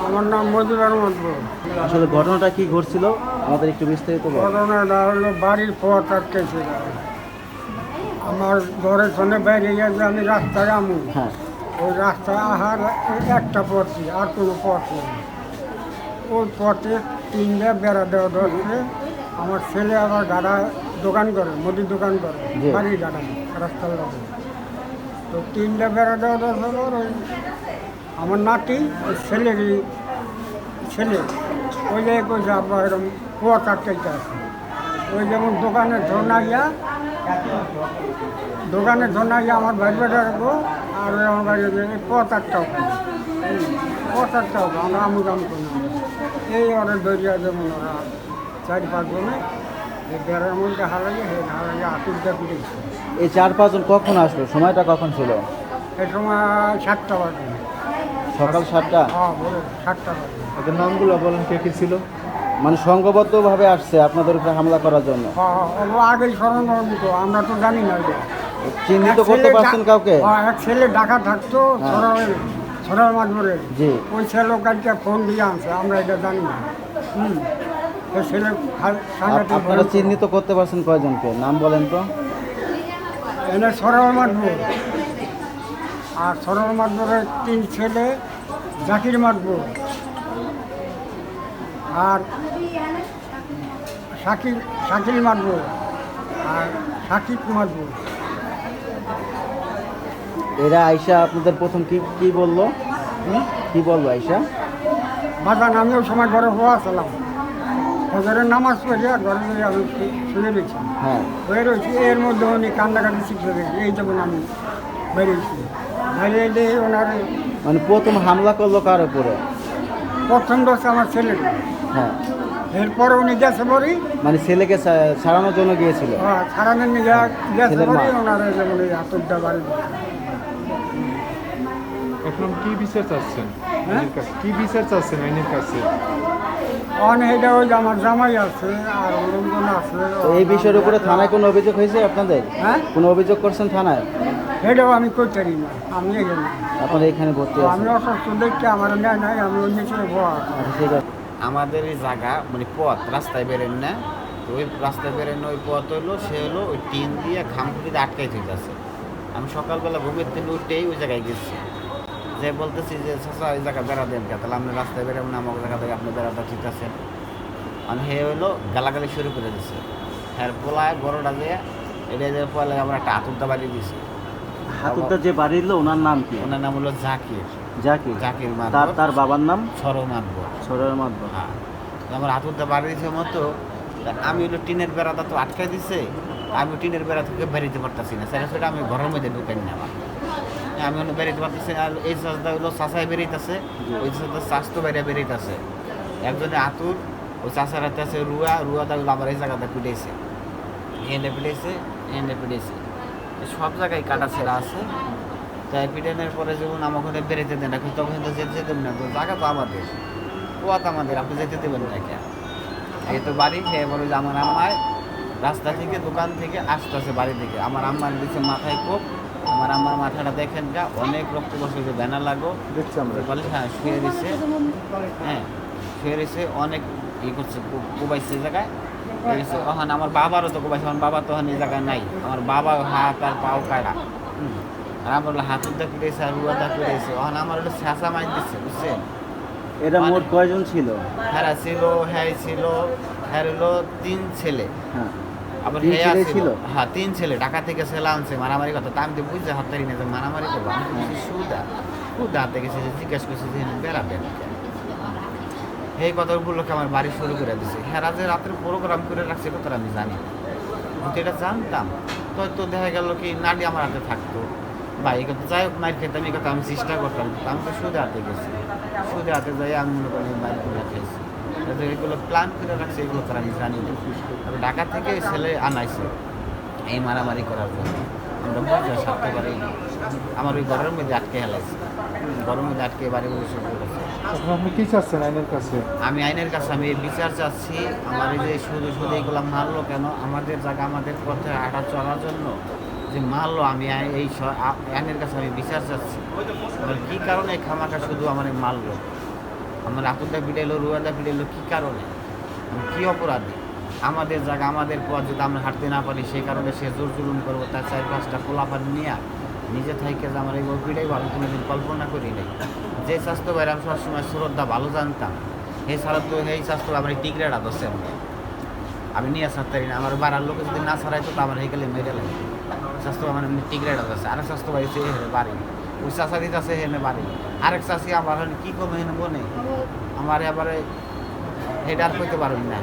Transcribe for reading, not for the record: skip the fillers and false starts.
আমার নাম মজিবুর রহমান। আসলে ঘটনাটা কি ঘটছিল আমাদের একটু বিস্তারিত বলুন। ঘটনাটা হলো বাড়ির পথ আটকেছিল। আমার ঘরের সামনে বাইরে গেছে, আমি রাস্তায় আমু। হ্যাঁ, ওই রাস্তায় আহার একটা পথই, আর কোনো পথ নেই। ওই পথে তিনটা বেড়া দেওয়া ধরছে। আমার ছেলে আবার গাড়া দোকান করে, মুদির দোকান করে, জি। বাড়ির গাড়া রাস্তার লোকে। তো তিনটা বেড়া দেওয়া ধরছে। ওই আমার নাতি ওই ছেলেরই ছেলে ওই জায়গায় কইছে আব্বা এরকম পথ আটকাইতে আছে। ওই যেমন দোকানে ধনাইয়া আমার ভাই বেটা রাখবো, আর ওই আমার বাড়ি পথ আটটাও পথ আটটাও আমরা আমু কাম করি না। এই ওরা দরিয়া যেমন ওরা 4-5 জনে এই বেড়ার মধ্যে হারাইয়ে আতুরটা ফিরেছে। এই 4-5 জন কখন আসলো, সময়টা কখন ছিল? এই সময় 7টা বাজে। সকাল 7টা। হ্যাঁ, বলে 7টা বাজে। ওদের নামগুলো বলেন কে কে ছিল? মানে সংঘবদ্ধভাবে আসছে আপনাদের উপরে হামলা করার জন্য। হ্যাঁ, ও আগেই স্মরণ তো আমরা তো জানি না এটা। চিহ্নিত এক করতে ছেলে পারছেন কাউকে? হ্যাঁ, এক ছেলে ঢাকা থাকতো হ্যাঁ। ছড়ার মাঝরে। জি। ওই ছেলে কালকে ফোন দিয়ে আনছে, আমরা এটা জানি না। ওই ছেলে সাংঘাতিক আপনারা চিহ্নিত করতে পারছেন কয়জনকে, নাম বলেন তো? এনে ছড়ার মাঠবর, আর ছড়ার মাঠবরের 3 ছেলে জাকির মাঠবর, আর শাকিল মাঠবর, আর সাকিব মাঠবর। এরা আইসা আপনাদের প্রথম কি কি বললো? কি বললো আইসা? বাজান আমিও সময় ঘরে হওয়া ছিলাম, ফজরের নামাজ পড়ে ঘরে গিয়ে আমি শুনে রয়েছি। হ্যাঁ, হয়ে রয়েছি, এর মধ্যে উনি কান্দাকাটি শিখতে গেছি। এই যেমন আমি বেরিয়েছি, বেরিয়ে দিয়ে ওনার মানে প্রথম হামলা করলো কার উপরে? প্রথম দোষ আমার ছেলেকে। হ্যাঁ, এরপরে উনি গেছে পরেই মানে ছেলেকে ছাড়ানোর জন্য গিয়েছিল। সারাদিন নিয়ে গেছে ছেলের মা। পরেই ওনার যেমন এই আতরটা বাড়ি দিচ্ছে। এখন কি বিচার চাচ্ছেন হ্যাঁ? আইনের কাছে? কি বিচার চাচ্ছেন আইনের কাছে? এটা ওই যে আমার জামাই আছে আর লোকজন আছে। তো এই বিষয়ের উপরে থানায় কোনো অভিযোগ হয়েছে আপনাদের? হ্যাঁ, কোনো অভিযোগ করছেন থানায়? এটাও আমি করতে পারি না, আমি এখানে আপনারা এখানে ভর্তি আমি আছেন? অসুস্থ দেখতে আমার নেয় নাই, আমি অন্য ছেলে বয়া। আচ্ছা, ঠিক আছে। আমাদের এই জায়গা মানে পথ রাস্তায় বেরেন না, তো ওই রাস্তায় বেরেন ওই পথ হলো সে হলো ওই টিন দিয়ে খামখুটিতে আটকাই থেকে যাচ্ছে। আমি সকালবেলা ঘুমের থেকে উঠেই ওই জায়গায় গেছি, যে বলতেছি যে চাচা এই জায়গা বেড়া দেন কে, তাহলে আপনি রাস্তায় বেরোবেন আমার জায়গা থেকে, আপনি বেড়াটা ঠিক আছে। আমি হে হলো গালাগালি শুরু করে দিচ্ছে। হ্যাঁ, পোলায় বড়োটা দিয়ে এটা যে পয়লা আমার একটা আতুরটা বাড়িয়ে দিছে। হাতুরটা যে বাড়ির ওনার নাম কি? ওনার নাম হলো জাকির। জাকির। জাকির তার মাদবর, তার বাবার নাম? সরো মাদবর। সরের মাধ্যম। হ্যাঁ, আমার হাতুরটা বাড়িয়ে দিছে মতো। তা আমি হলো টিনের বেড়াটা তো আটকাই দিছে, আমি টিনের বেড়া থেকে বেরিতে পারতেছি না, সেটা আমি ঘরের মধ্যে ঢুকাই নেওয়া। আমি হলো বেরিতে পারতেছি না। আর এই চাষটা হলো চাষায় বেরিয়েছে, ওই চাষটা চাষ তো বাইরে বেরিয়েছে। একজনে আতুর, ওই চাষার হাতে আছে রুয়াটা হলো আমার এই জায়গাটা পিটাইছে, এনে পিটাইছে সব জায়গায় কাটা ছেঁড়া আছে। তাই পিটানোর পরে যেমন আমাকে ওখানে বেরোতে দেন না, তখন তো যেতে দেবেন না, তো জায়গা তো আমাদের, পথ আমাদের, আপনি যেতে দেবেন না কেন? এই তো বাড়ি খেয়ে বলো যে আমার আম্মায় রাস্তা থেকে দোকান থেকে আসতেছে বাড়ি থেকে, আমার আম্মার দিচ্ছে মাথায় কোপ। আমার আম্মার মাথাটা দেখেন গা অনেক রক্ত বসে, যে ব্যানার লাগো দেখছি আমরা। বলে হ্যাঁ শুয়ে দিচ্ছে, হ্যাঁ শুয়ে দিচ্ছে, অনেক ই করছে, কোবাইছে এই জায়গায় গেছে। ওখানে আমার বাবারও তো কোবাইছে, আমার বাবা তো এই জায়গায় নাই, আমার বাবা হাত আর পাও কাটা। আর আমার হলো হাতুরটা পিড়েছে আর রুয়াটা পিড়েছে, ওখানে আমার হলো শেষা মাইন দিচ্ছে, বুঝছেন? এরা মোট কয়জন ছিল? হ্যাঁ ছিল, হ্যাঁ ছিল, হ্যাঁ হলো 3 ছেলে। হ্যাঁ, আবার 3 হ্যাঁ ছেলে ছিল, ছিল? হ্যাঁ 3 ছেলে ঢাকা থেকে ছেলে আনছে মারামারি কথা। তা আমি তো বুঝতে হাততারি না যে মারামারি করবো, আমি তো বুঝি সুদা হাতে গেছে, যে জিজ্ঞাসা করছে যে বেড়াবেন কেন। এই কথাগুলোকে আমার বাড়ি শুরু করে দিছে। হ্যাঁ, যে রাত্রে প্রোগ্রাম করে রাখছে কথা আমি জানি না, কিন্তু এটা জানতাম তো দেখা গেল কি নাডি আমার হাতে থাকতো বা এই কথা যাই হোক মাইর খেতাম, এই কথা আমি চেষ্টা করতাম, আমি তো সুদে হাতে গেছি, সুদে হাতে যাই আমি মনে করি মাইর করে খেয়েছি। এগুলো প্ল্যান করে রাখছে, এগুলো তো আমি জানি না। তবে ঢাকা থেকে ছেলে আনাইছে এই মারামারি করার জন্য, আমরা বুঝতে সারতে পারি না। আমার ওই ঘরের মধ্যে আটকে হেলাইছে, ঘরের মধ্যে আটকে বাড়ি বসে করেছে। এখন আপনি কি চাচ্ছেন আইনের কাছে? আমি আইনের কাছে আমি বিচার চাচ্ছি। আমার এই যে শুধু এইগুলো মারলো কেন, আমাদের জায়গা আমাদের পথে হাঁটা চলার জন্য যে মারলো, আমি এই আইনের কাছে আমি বিচার চাচ্ছি। কী কারণে খামাখা শুধু আমার মারলো, আমার আপুদা পিটাইলো রুয়াদা পিটাইলো কী কারণে, আমি কী অপরাধী? আমাদের জায়গা আমাদের পথ যদি আমরা হাঁটতে না পারি সেই কারণে সে জোর জুলুম করবো, তার 4-5টা পোলাপান নিয়ে নিজে থাইকে যে আমার এইভাবে পিটাইবো আমি কোনোদিন কল্পনা করি নাই। যে স্বাস্থ্য বাইরে আমি সবসময় শ্রদ্ধা ভালো জানতাম, এই স্বাস্থ্য আমার টিকরেটা দশে আমি নিয়ে ছাড়তারি না। আমার বাড়ার লোকে যদি না ছাড়াইতো তো আমার হয়ে গেলে মেরে লাগে। স্বাস্থ্য আমার এমনি টিকরেটা দশে, আরেক স্বাস্থ্য বাড়ি সে হেনে বাড়ি, ওই চাষা দিতে আছে হেনে বাড়ি, আরেক চাষি আমার কী করবো হেনে বনে আমার এবারে হেডার করতে পারবি না।